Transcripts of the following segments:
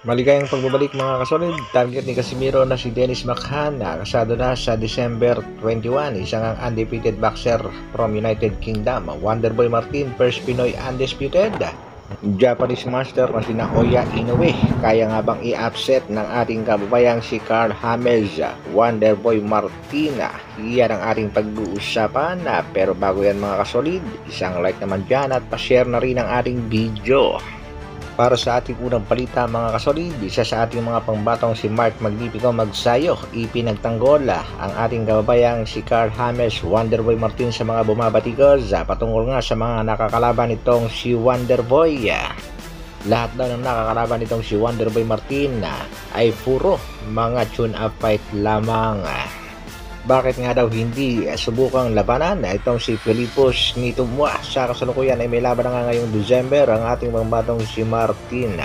Maligayang pagbabalik mga kasolid. Target ni Casimiro na si Dennis McCann na kasado na sa December 21, isang ang undefeated boxer from United Kingdom. Wonderboy Martin, first Pinoy undisputed. Japanese master na si Naoya Inoue, kaya nga bang i-upset ng ating kababayang si Carl James? Wonderboy Martina, yan ang ating pag-uusapan. Pero bago yan mga kasolid, isang like naman dyan at pa-share na rin ang ating video. Para sa ating unang balita mga kasolid, isa sa ating mga pangbatong si Mark Magnifico Magsayo, ipinagtanggol ang ating kababayang si Carl James Wonderboy Martin sa mga bumabatikos patungkol nga sa mga nakakalaban nitong si Wonderboy. Lahat daw ng nakakalaban nitong si Wonderboy Martin ay puro mga tune-up fight lamang. Bakit nga daw hindi subukang labanan itong si Filipos Nitumwa? Sa kasalukuyan ay may laban na nga ngayong December ang ating pangbatong si Martin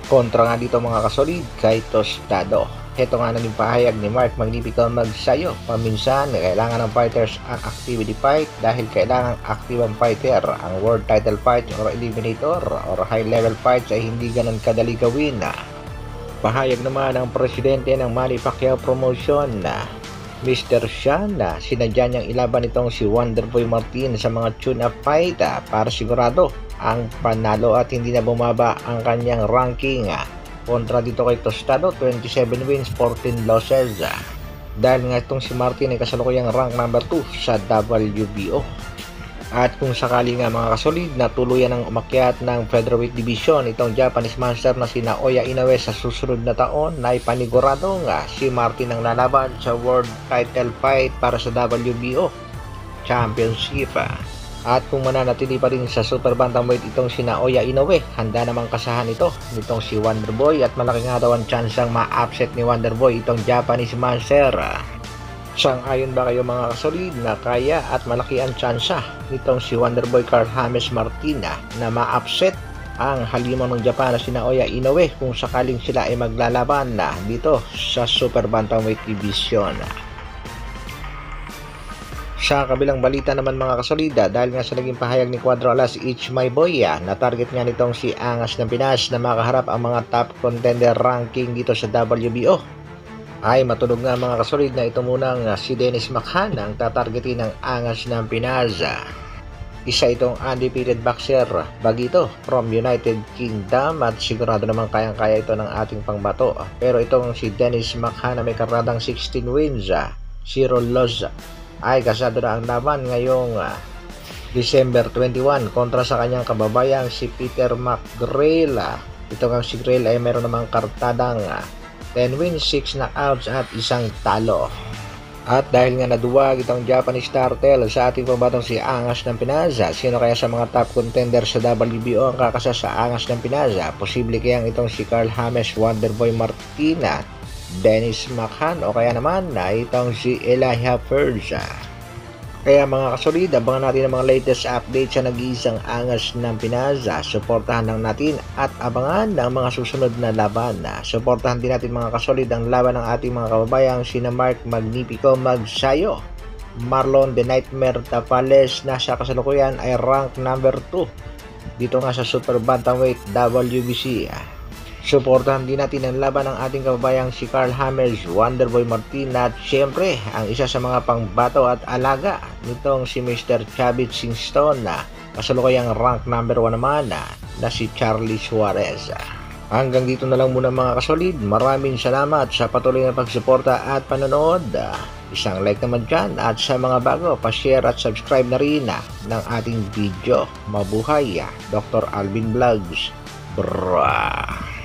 kontra nga dito mga kasolid kay Tostado. Ito nga naging pahayag ni Mark Magnifico Magsayo. Paminsan kailangan ng fighters ang activity fight dahil kailangan active fighter. Ang world title fight or eliminator or high level fights ay hindi ganun kadali gawin. Pahayag naman ng presidente ng Manny Pacquiao Promotion Mr. Shana, sinadya niyang ilaban itong si Wonderboy Martin sa mga tune-up fight para sigurado ang panalo at hindi na bumaba ang kanyang ranking kontra dito kay Tostado, 27 wins, 14 losses. Dahil nga itong si Martin ay kasalukuyang rank number 2 sa WBO. At kung sakali nga mga kasolid na tuluyan ng umakyat ng featherweight division itong Japanese master na si Naoya Inoue sa susunod na taon na ipanigurado nga si Martin ang lalaban sa world title fight para sa WBO Championship. At kung mananatili pa rin sa super bantamweight itong si Naoya Inoue, handa namang kasahan ito nitong si Wonderboy at malaki nga daw ang tsansang ma-upset ni Wonderboy itong Japanese master. Sang-ayon ba kayo mga kasolid na kaya at malaki ang tsansa nitong si Wonderboy Carl James Martina na ma-upset ang halimaw ng Japan na si Naoya Inoue kung sakaling sila ay maglalaban na dito sa Super Bantamweight Division? Sa kabilang balita naman mga kasolida, dahil nga sa naging pahayag ni Cuadro Alas It's My Boy na target nga nitong si Angas ng Pinas na makaharap ang mga top contender ranking dito sa WBO, ay matunog nga mga kasolid na ito munang si Dennis McCann ang tatargetin ng Angas ng Pinas. Isa itong undefeated boxer bagito from United Kingdom at sigurado naman kayang-kaya ito ng ating pangbato. Pero itong si Dennis McCann na may karadang 16 wins, 0 loss ay kasado na ang laban ngayong December 21 kontra sa kanyang kababayang si Peter McGrail. Itong si Grail ay meron namang kartadang 10 wins, 6 knockouts at isang talo. At dahil nga naduwag itong Japanese turtle sa ating pambatong si Angas ng Pinas, sino kaya sa mga top contender sa WBO ang kakasa sa Angas ng Pinas? Posible kayang itong si Carl James Wonderboy Martina, Dennis McCann o kaya naman na itong si Elijah Perza. Kaya mga kasolid, abangan natin ang mga latest updates sa nag-iisang Angas ng Pinas. Suportahan lang natin at abangan ang mga susunod na laban. Suportahan din natin mga kasolid ang laban ng ating mga kababayang sina Mark Magnifico Magsayo. Marlon The Nightmare Tapales na sa kasalukuyan ay rank number 2 dito nga sa Super Bantamweight WBC. Suportahan din natin ang laban ng ating kababayang si Carl James Wonderboy Martin at syempre ang isa sa mga pangbato at alaga nitong si Mr. Chavit Singston na kasalukuyang rank number 1 naman na si Charlie Suarez. Hanggang dito na lang muna mga kasolid. Maraming salamat sa patuloy na pagsuporta at panonood. Isang like naman dyan at sa mga bago, pa-share at subscribe na rin ng ating video. Mabuhay, Dr. Alvin Vlogs. Brah!